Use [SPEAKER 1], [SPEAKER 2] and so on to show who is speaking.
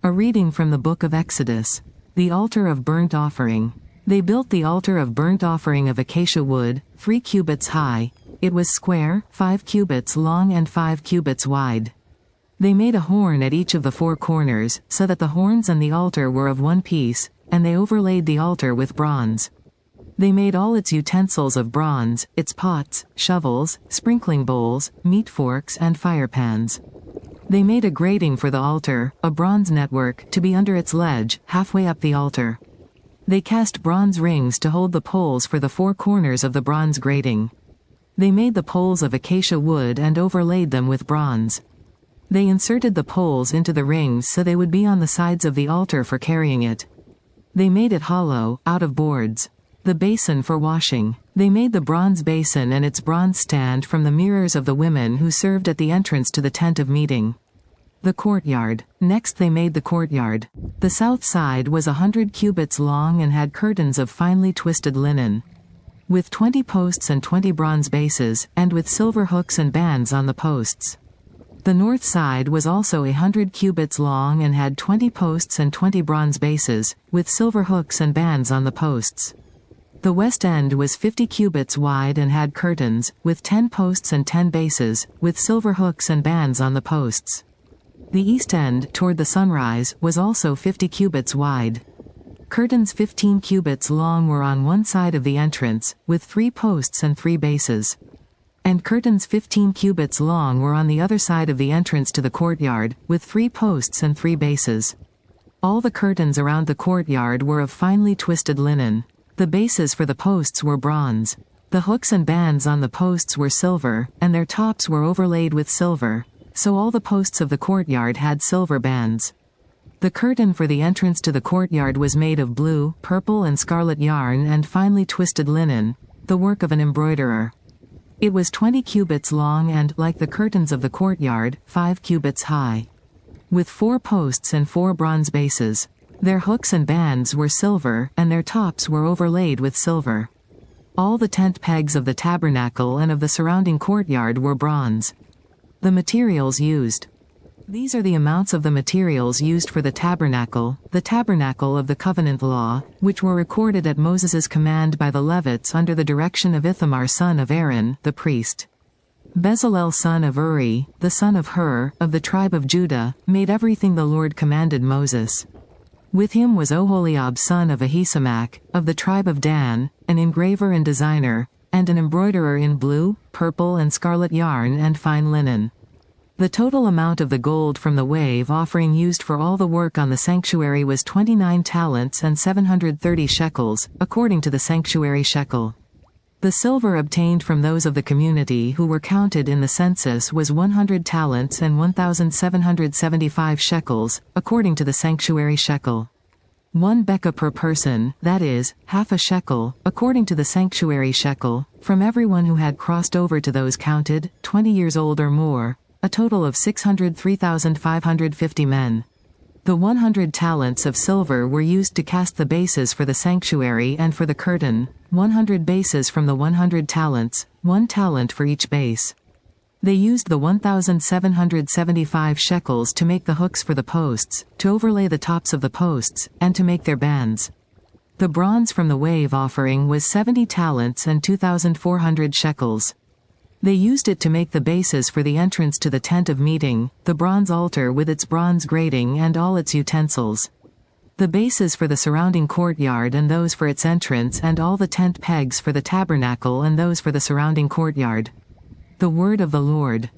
[SPEAKER 1] A reading from the book of Exodus. The altar of burnt offering. They built the altar of burnt offering of acacia wood, 3 cubits high. It was square, 5 cubits long and 5 cubits wide. They made a horn at each of the 4 corners, so that the horns and the altar were of one piece, and they overlaid the altar with bronze. They made all its utensils of bronze, its pots, shovels, sprinkling bowls, meat forks and firepans. They made a grating for the altar, a bronze network, to be under its ledge, halfway up the altar. They cast bronze rings to hold the poles for the 4 corners of the bronze grating. They made the poles of acacia wood and overlaid them with bronze. They inserted the poles into the rings so they would be on the sides of the altar for carrying it. They made it hollow, out of boards. The basin for washing. They made the bronze basin and its bronze stand from the mirrors of the women who served at the entrance to the tent of meeting. The courtyard. Next they made the courtyard. The south side was 100 cubits long and had curtains of finely twisted linen. With 20 posts and 20 bronze bases, and with silver hooks and bands on the posts. The north side was also 100 cubits long and had 20 posts and 20 bronze bases, with silver hooks and bands on the posts. The west end was 50 cubits wide and had curtains, with 10 posts and 10 bases, with silver hooks and bands on the posts. The east end, toward the sunrise, was also 50 cubits wide. Curtains 15 cubits long were on one side of the entrance, with 3 posts and 3 bases. And curtains 15 cubits long were on the other side of the entrance to the courtyard, with 3 posts and 3 bases. All the curtains around the courtyard were of finely twisted linen. The bases for the posts were bronze. The hooks and bands on the posts were silver, and their tops were overlaid with silver, so all the posts of the courtyard had silver bands. The curtain for the entrance to the courtyard was made of blue, purple and scarlet yarn and finely twisted linen, the work of an embroiderer. It was 20 cubits long and, like the curtains of the courtyard, 5 cubits high. With 4 posts and 4 bronze bases. Their hooks and bands were silver, and their tops were overlaid with silver. All the tent pegs of the tabernacle and of the surrounding courtyard were bronze. The materials used. These are the amounts of the materials used for the tabernacle of the covenant law, which were recorded at Moses' command by the Levites under the direction of Ithamar son of Aaron, the priest. Bezalel son of Uri, the son of Hur, of the tribe of Judah, made everything the Lord commanded Moses. With him was Oholiab son of Ahisamach, of the tribe of Dan, an engraver and designer, and an embroiderer in blue, purple and scarlet yarn and fine linen. The total amount of the gold from the wave offering used for all the work on the sanctuary was 29 talents and 730 shekels, according to the sanctuary shekel. The silver obtained from those of the community who were counted in the census was 100 talents and 1,775 shekels, according to the sanctuary shekel. 1 bekah per person, that is, half a shekel, according to the sanctuary shekel, from everyone who had crossed over to those counted, 20 years old or more, a total of 603,550 men. The 100 talents of silver were used to cast the bases for the sanctuary and for the curtain, 100 bases from the 100 talents, 1 talent for each base. They used the 1,775 shekels to make the hooks for the posts, to overlay the tops of the posts, and to make their bands. The bronze from the wave offering was 70 talents and 2,400 shekels. They used it to make the bases for the entrance to the tent of meeting, the bronze altar with its bronze grating and all its utensils. The bases for the surrounding courtyard and those for its entrance and all the tent pegs for the tabernacle and those for the surrounding courtyard. The word of the Lord.